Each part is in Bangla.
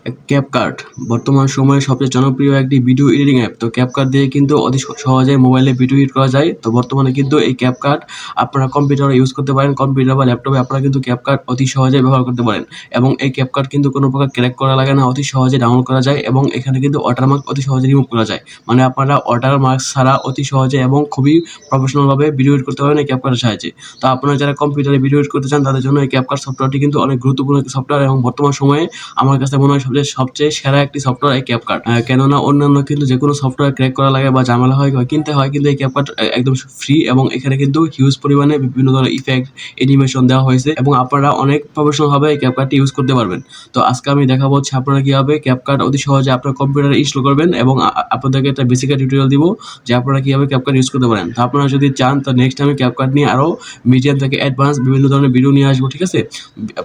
ক্যাপকাট বর্তমান সময়ে সবচেয়ে জনপ্রিয় একটি ভিডিও এডিটিং অ্যাপ। তো ক্যাপকাট দিয়ে কিন্তু অতি সহজে মোবাইলে ভিডিও এডিট করা যায়। তো বর্তমানে কিন্তু এই ক্যাপকাট আপনারা কম্পিউটারে ইউজ করতে পারেন, কম্পিউটার বা ল্যাপটপে আপনারা কিন্তু ক্যাপকাট অতি সহজে ব্যবহার করতে পারেন। এবং এই ক্যাপকাট কিন্তু কোনো প্রকার ক্র্যাক করা লাগে না, অতি সহজে ডাউনলোড করা যায় এবং এখানে কিন্তু ওয়াটারমার্ক অতি সহজে রিমুভ করা যায়। মানে আপনারা ওয়াটারমার্ক ছাড়া অতি সহজে এবং খুবই প্রফেশনালভাবে ভিডিও এডিট করতে পারবেন এই ক্যাপকাটের সাহায্যে। তো আপনারা যারা কম্পিউটারে ভিডিও এডিট করতে চান তাদের জন্য এই ক্যাপকাট সফটওয়্যারটি কিন্তু অনেক গুরুত্বপূর্ণ একটি সফটওয়্যার এবং বর্তমান সময়ে আমার কাছে মনে হয় সবচেয়ে সেরা একটি সফটওয়্যার এই ক্যাপকাট। কেননা অন্যান্য কিন্তু যে কোনো সফটওয়্যার ক্র্যাক করা লাগে বা ঝামেলা হয় বা কিনতে হয়, কিন্তু এই ক্যাপকাট একদম ফ্রি এবং এখানে কিন্তু হিউজ পরিমাণে বিভিন্ন ধরনের ইফেক্ট, অ্যানিমেশন দেওয়া হয়েছে এবং আপনারা অনেক প্রফেশনালভাবে এই ক্যাপকাটটি ইউজ করতে পারবেন। তো আজকে আমি দেখাবো হচ্ছে আপনারা কীভাবে ক্যাপকাট অতি সহজে আপনার কম্পিউটারে ইনস্টল করবেন এবং আপনাদেরকে একটা বেসিক টিউটোরিয়াল দিব যে আপনারা কীভাবে ক্যাপকাট ইউজ করতে পারেন। তো আপনারা যদি চান তো নেক্সট আমি ক্যাপকাট নিয়ে আরও মিডিয়াম থেকে অ্যাডভান্স বিভিন্ন ধরনের ভিডিও নিয়ে আসবো, ঠিক আছে,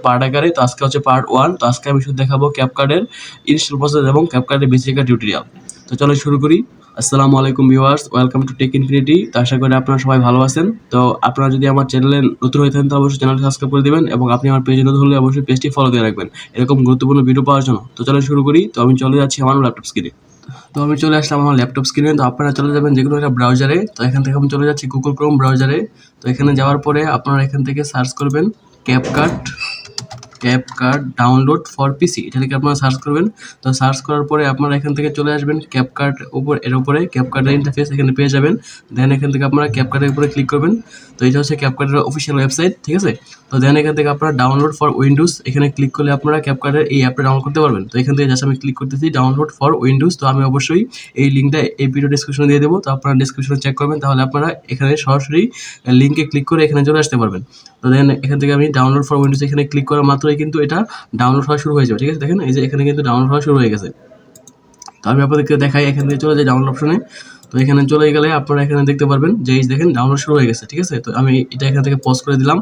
পার্ট আকারে। তো আজকে হচ্ছে পার্ট 1। তো আজকে আমি শুধু দেখাবো ক্যাপকাটের ইনস্টল প্রসেস এবং ক্যাপকাটের বেসিক টিউটোরিয়াল। তো চলো শুরু করি। আসসালামু আলাইকুম viewers, welcome to Tech Infinity. তো আশা করি আপনারা সবাই ভালো আছেন। তো আপনারা যদি আমার চ্যানেলে নতুন হয়ে থাকেন তো অবশ্যই চ্যানেলটি সাবস্ক্রাইব করে দেবেন এবং আপনি আমার পেজে নতুন হলে অবশ্যই পেজটি ফলো দিয়ে রাখবেন এরকম গুরুত্বপূর্ণ ভিডিও পাওয়ার জন্য। তো চলো শুরু করি। তো আমি চলে যাচ্ছি আমার ল্যাপটপ স্ক্রিনে। তো আমি চলে আসলাম আমার ল্যাপটপ স্ক্রিনে। তো আপনারা চলে যাবেন যেকোনো একটা ব্রাউজারে। তো এখান থেকে আমি চলে যাচ্ছি গুগল ক্রোম ব্রাউজারে। তো এখানে যাওয়ার পরে আপনারা এখান থেকে সার্চ করবেন ক্যাপকাট ডাউনলোড ফর পিসি, এটা লিখে আপনারা সার্চ করবেন। তো সার্চ করার পরে আপনারা এখান থেকে চলে আসবেন ক্যাপকাট এর উপরে ক্যাপকাটের ইন্টারফেস এখানে পেয়ে যাবেন। দেন এখান থেকে আপনারা ক্যাপকাটের উপরে ক্লিক করবেন। তো এটা হচ্ছে ক্যাপকাটের অফিসিয়াল ওয়েবসাইট, ঠিক আছে। তো দেন এখান থেকে আপনারা ডাউনলোড ফর উইন্ডোজ এখানে ক্লিক করলে আপনারা ক্যাপকাটের এই অ্যাপটা ডাউনলোড করতে পারবেন। তো এখান থেকে জাস্ট আমি ক্লিক করতেছি ডাউনলোড ফর উইন্ডোজ। তো আমি অবশ্যই এই লিঙ্কটা এই ভিডিও ডিসক্রিপশনে দিয়ে দেবো। তো আপনারা ডিসক্রিপশনে চেক করবেন, তাহলে আপনারা এখানে সরাসরি লিঙ্কে ক্লিক করে এখানে চলে আসতে পারবেন। তো দেন এখান থেকে আমি ডাউনলোড ফর উইন্ডোজ এখানে ক্লিক করা মাত্রই কিন্তু এটা ডাউনলোড হওয়া শুরু হয়ে যাবে, ঠিক আছে। দেখেন এই যে এখানে কিন্তু ডাউনলোড হওয়া শুরু হয়ে গেছে। তো আমি আপনাদেরকে দেখাই, এখান থেকে চলে যাই ডাউনলোড অপশনে। তো এখানে চলে গেলে আপনারা এখানে দেখতে পারবেন যে এই দেখেন ডাউনলোড শুরু হয়ে গেছে, ঠিক আছে। তো আমি এটা এখান থেকে পজ করে দিলাম।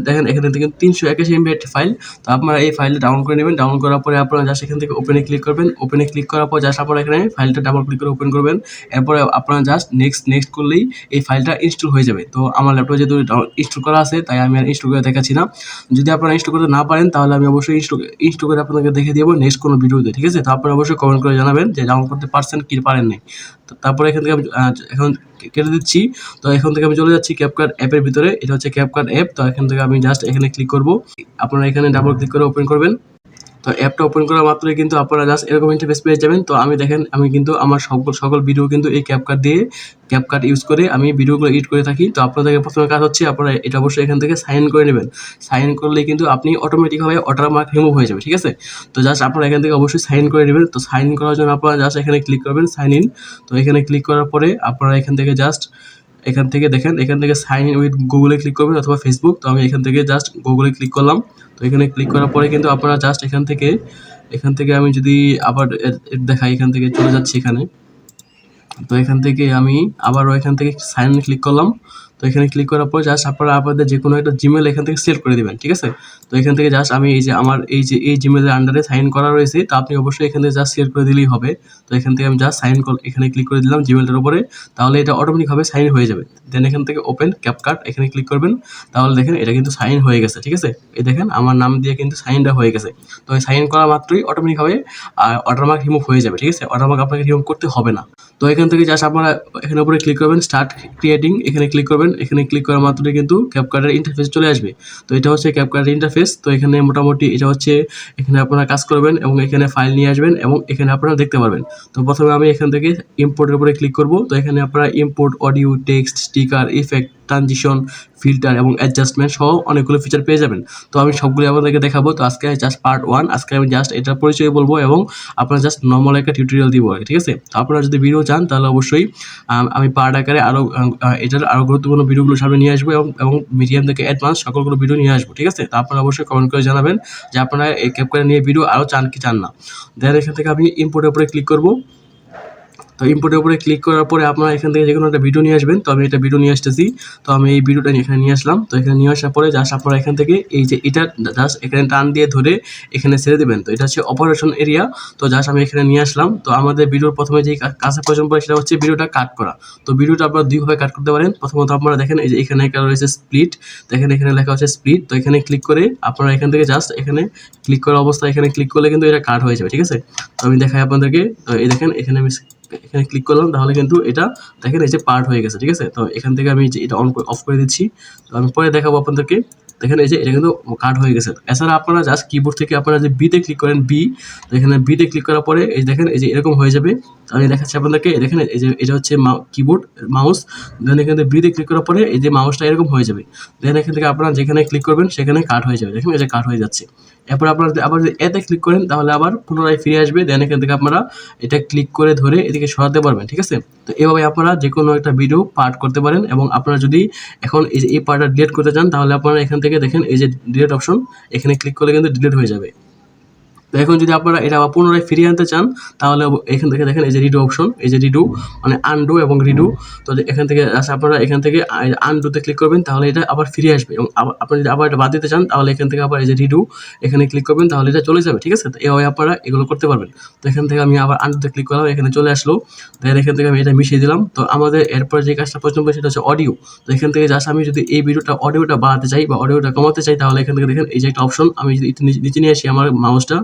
দেখেন এখানে থেকে 381 MB একটি ফাইল। তো আপনারা এই ফাইলটা ডাউনলোড করে নেবেন। ডাউনলোড করার পরে আপনারা জাস্ট এখান থেকে ওপেনে ক্লিক করবেন। ওপেনে ক্লিক করার পর জাস্ট আপনারা এখানে ফাইলটা ডাবল ক্লিক করে ওপেন করবেন। এরপরে আপনারা জাস্ট নেক্সট করলেই এই ফাইলটা ইনস্টল হয়ে যাবে। তো আমার ল্যাপটপে যেহেতু ইনস্টল করা আছে তাই আমি আর ইনস্টল করে দেখাচ্ছি না। যদি আপনারা ইনস্টল করতে না পারেন তাহলে আমি অবশ্যই ইনস্টল করে আপনাদেরকে দেখে দেবো নেক্সট কোনো ভিডিওতে, ঠিক আছে। তো আপনারা অবশ্যই কমেন্ট করে জানাবেন যে ডাউনলোড করতে পারছেন কি পারেন নাই। তো তারপরে এখান থেকে আমি এখন কেটে দিচ্ছি। তো এখান থেকে আমি চলে যাচ্ছি ক্যাপকাট অ্যাপের ভিতরে। এটা হচ্ছে ক্যাপকাট অ্যাপ। তো এখান থেকে আমি জাস্ট এখানে ক্লিক করব। আপনারা এখানে ডাবল ক্লিক করে ওপেন করবেন। তো অ্যাপটা ওপেন করা মাত্রই কিন্তু আপনারা জাস্ট এরকম ইন্টারফেস পেয়ে যাবেন। তো আমি দেখেন আমি কিন্তু আমার সকল ভিডিও কিন্তু এই ক্যাপকাট ইউজ করে আমি ভিডিওগুলো এডিট করে থাকি। তো আপনাদের প্রথমে কাজ হচ্ছে আপনারা এটা অবশ্যই এখান থেকে সাইন করে নেবেন। সাইন করলেই কিন্তু আপনি অটোমেটিকভাবে ওয়াটারমার্ক রিমুভ হয়ে যাবে, ঠিক আছে। তো জাস্ট আপনারা এখান থেকে অবশ্যই সাইন করে নেবেন। তো সাইন করার জন্য আপনারা জাস্ট এখানে ক্লিক করবেন সাইন ইন। তো এখানে ক্লিক করার পরে আপনারা এখান থেকে জাস্ট এখান থেকে দেখেন এখান থেকে সাইন ইন উইথ গুগলে ক্লিক করবেন অথবা ফেসবুক। তো আমি এখান থেকে জাস্ট গুগলে ক্লিক করলাম। তো এখানে ক্লিক করার পরে কিন্তু আপনারা জাস্ট এখান থেকে আমি যদি আবার দেখাই, এখান থেকে চলে যাচ্ছি এখানে। তো এখান থেকে আমি আবারও এখান থেকে সাইন ইন ক্লিক করলাম। তো এখানে ক্লিক করার পর জাস্ট আপনারা আপনাদের যে কোনো একটা জিমেল এখান থেকে সিলেক্ট করে দেবেন, ঠিক আছে। তো এখান থেকে জাস্ট আমি এই যে আমার এই জিমেলের আন্ডারে সাইন করা রয়েছে, তো আপনি অবশ্যই এখান থেকে জাস্ট সিলেক্ট করে দিলেই হবে। তো এখান থেকে আমি জাস্ট এখানে ক্লিক করে দিলাম জিমেলটার উপরে, তাহলে এটা অটোমেটিকভাবে সাইন হয়ে যাবে। দেন এখান থেকে ওপেন ক্যাপকাট এখানে ক্লিক করবেন। তাহলে দেখেন এটা কিন্তু সাইন হয়ে গেছে, ঠিক আছে। এই দেখেন আমার নাম দিয়ে কিন্তু সাইনটা হয়ে গেছে। তো এই সাইন করা মাত্রই অটোমেটিকভাবে ওয়াটারমার্ক রিমুভ হয়ে যাবে, ঠিক আছে। ওয়াটারমার্ক আপনাকে রিমুভ করতে হবে না। তো এখান থেকে জাস্ট আপনারা এখানে উপরে ক্লিক করবেন স্টার্ট ক্রিয়েটিং, এখানে ক্লিক করবেন। এখানে ক্লিক করা মাত্রই কিন্তু ক্যাপকাটের ইন্টারফেস চলে আসবে। তো এটা হচ্ছে ক্যাপকাটের ইন্টারফেস। তো এখানে মোটামুটি এটা হচ্ছে এখানে আপনারা কাজ করবেন এবং এখানে ফাইল নিয়ে আসবেন এবং এখানে আপনারা দেখতে পারবেন। তো প্রথমে আমি এখান থেকে ইম্পোর্টের উপরে ক্লিক করব। তো এখানে আপনারা import audio, text, sticker, effect, transition, filter এবং অ্যাডজাস্টমেন্ট সহ অনেকগুলো ফিচার পেয়ে যাবেন। তো আমি সবগুলো আপনাদেরকে দেখাবো। তো আজকে জাস্ট পার্ট 1, আজকে আমি জাস্ট এটার পরিচয় বলবো এবং আপনারা জাস্ট নর্মাল একটা টিউটোরিয়াল দিব, ঠিক আছে। তো আপনারা যদি ভিডিও চান তাহলে অবশ্যই আমি পার্ট আকারে এটার আরও গুরুত্বপূর্ণ ভিডিওগুলো সামনে নিয়ে আসবো এবং মিডিয়াম থেকে অ্যাডভান্স সকলগুলো ভিডিও নিয়ে আসবো, ঠিক আছে। তো আপনারা অবশ্যই কমেন্ট করে জানাবেন যে আপনারা এই ক্যাপকাট নিয়ে ভিডিও আরও চান কি চান না। দেন এখান থেকে আমি ইম্পোর্টের উপরে ক্লিক করবো। তো তো ইম্পোর্টের উপরে ক্লিক করার পরে আপনারা এখান থেকে যে কোনো একটা ভিডিও নিয়ে আসবেন। তো আমি এটা ভিডিও নিয়ে আসতেছি। তো আমি এই ভিডিওটা এখানে নিয়ে আসলাম। তো এখানে নিয়ে আসার পরে জাস্ট আপনারা এখান থেকে এই যে এটা জাস্ট এখানে টান দিয়ে ধরে এখানে ছেড়ে দেবেন। তো এটা হচ্ছে অপারেশন এরিয়া। তো জাস্ট আমি এখানে নিয়ে আসলাম। তো আমাদের ভিডিওর প্রথমে যেই কাজের প্রয়োজন পড়ে সেটা হচ্ছে ভিডিওটা কাট করা। তো ভিডিওটা আপনারা দুইভাবে কাট করতে পারেন। প্রথমত আপনারা দেখেন এই যে এখানে একটা রয়েছে স্প্লিট। দেখেন এখানে লেখা হচ্ছে স্প্লিট। তো এখানে ক্লিক করে আপনারা এখান থেকে জাস্ট এখানে ক্লিক করা অবস্থায় এখানে ক্লিক করলে কিন্তু এটা কাট হয়ে যাবে, ঠিক আছে? তো আমি দেখাই আপনাদেরকে। তো এই দেখেন এখানে আমি এখানে ক্লিক করলাম, তাহলে কিন্তু এটা দেখেন এই যে পার্ট হয়ে গেছে, ঠিক আছে? তো এখান থেকে আমি এটা অফ করে দিচ্ছি। তো আমি পরে দেখাবো আপনাদেরকে। দেখেন এই যে এটা কিন্তু কাট হয়ে গেছে। এছাড়া আপনারা জাস্ট কিবোর্ড থেকে আপনারা যে বিতে ক্লিক করেন তো এখানে বিতে ক্লিক করার পরে এই দেখেন এই যে এরকম হয়ে যাবে। আমি দেখাচ্ছি আপনাদেরকে। দেখেন এই যে এটা হচ্ছে কিবোর্ড মাউস। দেন এখান থেকে বিতে ক্লিক করার পরে এই যে মাউসটা এরকম হয়ে যাবে। দেন এখান থেকে আপনারা যেখানে ক্লিক করবেন সেখানে কাট হয়ে যাবে। দেখেন এই যে কাট হয়ে যাচ্ছে। এরপর আপনারা আবার যদি এতে ক্লিক করেন তাহলে আবার পুনরায় ফিরে আসবে। দেন এখান থেকে আপনারা এটা ক্লিক করে ধরে এদিকে সরাতে পারবেন, ঠিক আছে? তো এভাবে আপনারা যে কোনো একটা ভিডিও পার্ট করতে পারেন। এবং আপনারা যদি এখন এই যে এই পার্টটা ডিলিট করতে চান তাহলে আপনারা এখান থেকে দেখেন এই যে ডিলিট অপশন, এখানে ক্লিক করলে কিন্তু ডিলিট হয়ে যাবে। তো এখন যদি আপনারা এটা আবার পুনরায় ফিরিয়ে আনতে চান তাহলে এখান থেকে দেখেন এই যে রিডু অপশন, এই যে রিডু মানে আনডু এবং রিডু। তো এখান থেকে আপনারা এখান থেকে আনডুতে ক্লিক করবেন তাহলে এটা আবার ফিরে আসবে। এবং আপনি যদি আবার এটা বাদ দিতে চান তাহলে এখান থেকে আবার এই যে রিডু এখানে ক্লিক করবেন তাহলে এটা চলে যাবে, ঠিক আছে? তো এভাবে আপনারা এগুলো করতে পারবেন। তো এখান থেকে আমি আবার আনডুতে ক্লিক করলাম, এখানে চলে আসলো। দেন এখান থেকে আমি এটা মিশিয়ে দিলাম। তো আমাদের এরপর যে কাজটা প্রয়োজন সেটা হচ্ছে অডিও। তো এখান থেকে জাস্ট আমি যদি এই অডিওটা বাড়াতে চাই বা অডিওটা কমাতে চাই তাহলে এখান থেকে দেখেন এই যে একটা অপশন, আমি যদি একটু নিচে নিয়ে আসি আমার মাউসটা,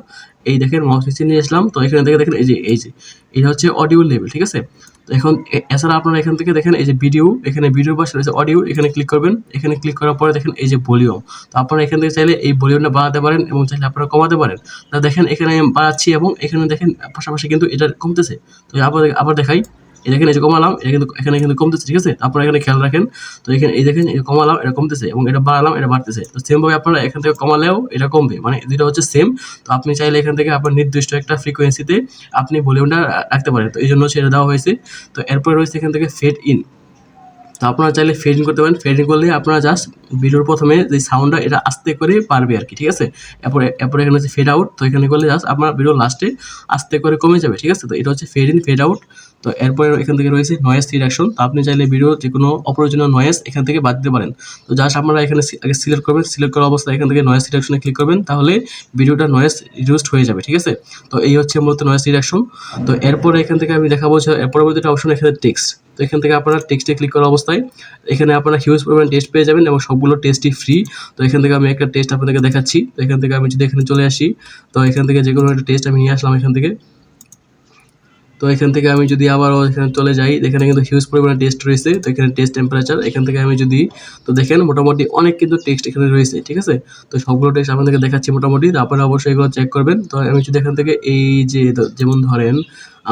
এই দেখেন মাউস নিচে নিয়ে আসলাম। তো এখানে থেকে দেখেন এই যে এটা হচ্ছে অডিও লেভেল, ঠিক আছে? তো এখন এছাড়া আপনারা এখান থেকে দেখেন এই যে ভিডিও, এখানে ভিডিও পাশে রয়েছে অডিও, এখানে ক্লিক করবেন। এখানে ক্লিক করার পরে দেখেন এই যে ভলিউম। তো আপনারা এখান থেকে চাইলে এই ভলিউমটা বাড়াতে পারেন এবং চাইলে আপনারা কমাতে পারেন। তো দেখেন এখানে আমি বাড়াচ্ছি এবং এখানে দেখেন পাশাপাশি কিন্তু এটা কমতেছে। তো আবার দেখাই, এই দেখেন এই যে কমালাম, এটা কিন্তু এখানে কিন্তু কমতেছে, ঠিক আছে? আপনারা এখানে খেয়াল রাখেন। তো এখানে এই দেখেন এটা কমালাম, এটা কমতেছে এবং এটা বাড়ালাম, এটা বাড়তেছে। তো সেম ভাবে আপনারা এখান থেকে কমালেও এটা কমবে, মানে দুটো হচ্ছে সেম। তো আপনি চাইলে এখান থেকে আপনার নির্দিষ্ট একটা ফ্রিকোয়েন্সিতে আপনি ভলিউমটা রাখতে পারেন। তো এই জন্য সেটা দেওয়া হয়েছে। তো এরপরে রয়েছে এখান থেকে ফেড ইন। তো আপনারা চাইলে ফেডিং করতে পারেন। ফেডিং করলে আপনারা জাস্ট ভিডিওর প্রথমে যে সাউন্ডটা এটা আস্তে করে পারবে আর কি, ঠিক আছে? এরপরে এখানে হচ্ছে ফেড আউট। তো এখানে করলে জাস্ট আপনার ভিডিও লাস্টে আস্তে করে কমে যাবে, ঠিক আছে? তো এটা হচ্ছে ফেড ইন, ফেড আউট। তো এরপরে এখান থেকে রয়েছে নয়েজ রিডাকশন। তো আপনি চাইলে ভিডিও যে কোনো অপ্রয়োজনীয় নয়েজ এখান থেকে বাদ দিতে পারেন। তো জাস্ট আপনারা এখানে আগে সিলেক্ট করবেন। সিলেক্ট করা অবস্থায় এখান থেকে নয়েজ রিডাকশনে ক্লিক করবেন, তাহলে ভিডিওটা নয়েজ রিডিউসড হয়ে যাবে, ঠিক আছে? তো এই হচ্ছে মূলত নয়েজ রিডাকশন। তো এরপরে এখান থেকে আমি দেখাবো যে পরবর্তীটা অপশন এখানে টেক্সট। তো এখান থেকে আপনারা টেক্সটে ক্লিক করা অবস্থায় এখানে আপনারা হিউজ পরিমাণ টেক্সট পেয়ে যাবেন এবং সবগুলো টেক্সটই ফ্রি। তো এখান থেকে আমি একটা টেক্সট আপনাদেরকে দেখাচ্ছি। তো এখান থেকে আমি যদি এখানে চলে আসি, তো এখান থেকে যে কোনো একটা টেক্সট আমি নিয়ে আসলাম এখান থেকে। তো এখান থেকে আমি যদি আবারও এখানে চলে যাই, এখানে কিন্তু হিউজ পরিমাণে টেক্সট রয়েছে। তো এখানে টেক্সট টেম্পারেচার, এখান থেকে আমি যদি, তো দেখেন মোটামুটি অনেক কিন্তু টেক্সট এখানে রয়েছে, ঠিক আছে? তো সবগুলো টেক্সট আপনাদেরকে দেখাচ্ছি মোটামুটি। তো আপনারা অবশ্যই এগুলো চেক করবেন। তো আমি যদি এখান থেকে এই যে যেমন ধরেন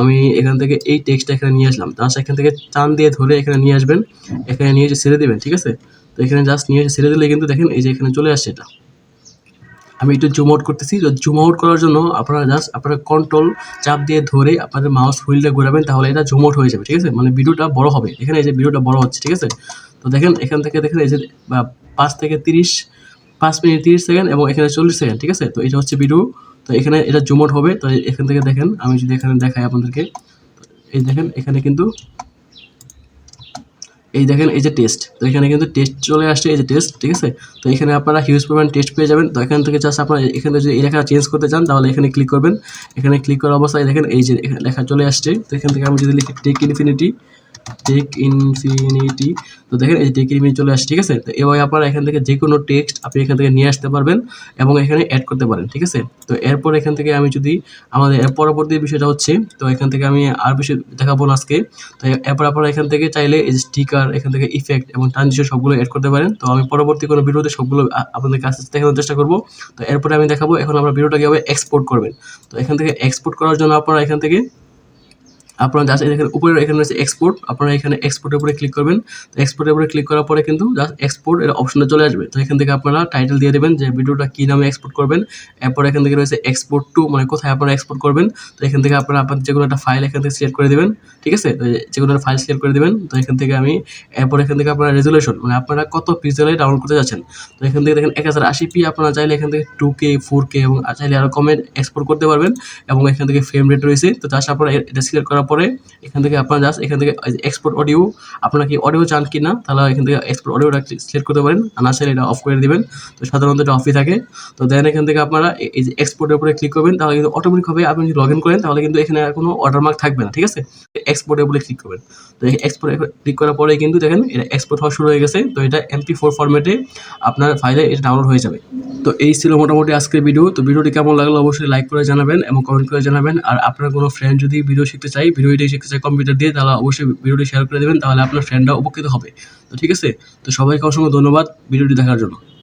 আমি এখান থেকে এই টেক্সটটা এখানে নিয়ে আসলাম, জাস্ট এখান থেকে টান দিয়ে ধরে এখানে নিয়ে আসবেন, এখানে নিয়ে এসে ছেড়ে দেবেন, ঠিক আছে? তো এখানে জাস্ট নিয়ে এসে ছেড়ে দিলে কিন্তু দেখেন এই যে এখানে চলে আসছে এটা। আমি একটু জুম আউট করতেছি। তো জুম আউট করার জন্য আপনারা জাস্ট আপনারা কন্ট্রোল চাপ দিয়ে ধরে আপনাদের মাউস হুইলটা ঘোরাবেন, তাহলে এটা জুম আউট হয়ে যাবে, ঠিক আছে? মানে ভিডিওটা বড় হবে। এখানে এই যে ভিডিওটা বড় হচ্ছে, ঠিক আছে? তো দেখেন এখান থেকে দেখেন এই যে 5 থেকে 30, 5 মিনিট 30 সেকেন্ড এবং এখানে 40 সেকেন্ড, ঠিক আছে? তো এটা হচ্ছে ভিডিও। তো এখানে এটা জুম আউট হবে। তো এখান থেকে দেখেন আমি যদি এখানে দেখাই আপনাদেরকে, এই দেখেন এখানে কিন্তু এই দেখেন এই যে টেস্ট। তো এখানে কিন্তু টেস্ট চলে আসছে, এই যে টেস্ট, ঠিক আছে? তো এখানে আপনারা হিউজ পরিমাণ টেস্ট পেয়ে যাবেন। তো এখান থেকে জাস্ট আপনারা এখানে যদি এই লেখা চেঞ্জ করতে চান তাহলে এখানে ক্লিক করবেন। এখানে ক্লিক করার অবস্থায় দেখেন এই যে লেখা চলে আসছে। তো এখান থেকে আমি যদি লিখি টেক ইনফিনিটি, তো দেখেন এই টেক ইনফিনিটি চলে আসছে, ঠিক আছে? তো এভাবে আপনারা এখান থেকে যে কোনো টেক্সট আপনি এখান থেকে নিয়ে আসতে পারবেন এবং এখানে অ্যাড করতে পারেন, ঠিক আছে? তো এরপর এখান থেকে আমি যদি আমাদের পরবর্তী বিষয়টা হচ্ছে, তো এখান থেকে আমি আর বেশি দেখাবো না আজকে। তো এরপর আপনারা এখান থেকে চাইলে এই যে স্টিকার, এখান থেকে ইফেক্ট এবং ট্রানজিশন সবগুলো অ্যাড করতে পারেন। তো আমি পরবর্তী কোনো ভিডিওতে সবগুলো আপনাদের কাছে দেখানোর চেষ্টা করব। তো এরপরে আমি দেখাবো এখন আমরা ভিডিওটা কীভাবে এক্সপোর্ট করবেন। তো এখান থেকে এক্সপোর্ট করার জন্য আপনারা এখান থেকে আপনারা জাস্ট এখানে উপরে এখানে রয়েছে এক্সপোর্ট, আপনারা এখানে এক্সপোর্টের উপরে ক্লিক করবেন। তো এক্সপোর্টের উপরে ক্লিক করার পরে কিন্তু জাস্ট এক্সপোর্ট এর অপশনটা চলে আসবে। তো এখান থেকে আপনারা টাইটেল দিয়ে দেবেন যে ভিডিওটা কী নামে এক্সপোর্ট করবেন। এরপর এখান থেকে রয়েছে এক্সপোর্ট টু, মানে কোথায় আপনারা এক্সপোর্ট করবেন। তো এখান থেকে আপনারা আপনাদের যে কোনো একটা ফাইল এখান থেকে সিলেক্ট করে দেবেন, ঠিক আছে? তো যে কোনো একটা ফাইল সিলেক্ট করে দেবেন। তো এখান থেকে আমি এরপর এখান থেকে আপনারা রেজুলেশন, মানে আপনারা কত পিক্সেলে ডাউনলোড করতে যাচ্ছেন। তো এখান থেকে দেখেন 1080p, আপনারা চাইলে এখান থেকে 2K 4K এবং চাইলে আরও কমে এক্সপোর্ট করতে পারবেন এবং এখান থেকে ফ্রেম রেট রয়েছে। তো জাস্ট আপনারা এটা সিলেক্ট করার পরে এখান থেকে আপনারা জাস্ট এখান থেকে এক্সপোর্ট অডিও, আপনারা কি অডিও চান কি না, তাহলে এখান থেকে এক্সপোর্ট অডিওটা সিলেক্ট করতে পারেন, আর না চাইলে এটা অফ করে দিবেন। তো সাধারণত এটা অফই থাকে। তো দেন এখান থেকে আপনারা এই যে এক্সপোর্টের উপরে ক্লিক করবেন, তাহলে কিন্তু অটোমেটিকভাবে আপনি যদি লগ ইন করেন তাহলে কিন্তু এখানে আর কোনো ওয়াটারমার্ক থাকবে না, ঠিক আছে? এক্সপোর্টের উপরে ক্লিক করবেন। তো এই এক্সপোর্টে ক্লিক করার পরে কিন্তু দেখেন এটা এক্সপোর্ট হওয়া শুরু হয়ে গেছে। তো এটা MP4 ফরম্যাটে আপনার ফাইলে এটা ডাউনলোড হয়ে যাবে। তো এই ছিল মোটামুটি আজকের ভিডিও। তো ভিডিওটি কেমন লাগলো অবশ্যই লাইক করে জানাবেন এবং কমেন্ট করে জানাবেন। আর আপনার কোনো ফ্রেন্ড যদি ভিডিও শিখতে চায়, ভিডিও এডিটিং শিখতে চায় কম্পিউটার দিয়ে, তাহলে অবশ্যই ভিডিওটি শেয়ার করে দেবেন, তাহলে আপনার ফ্রেন্ডরা উপকৃত হবে। তো ঠিক আছে? তো সবাইকে অসংখ্য ধন্যবাদ ভিডিওটি দেখার জন্য।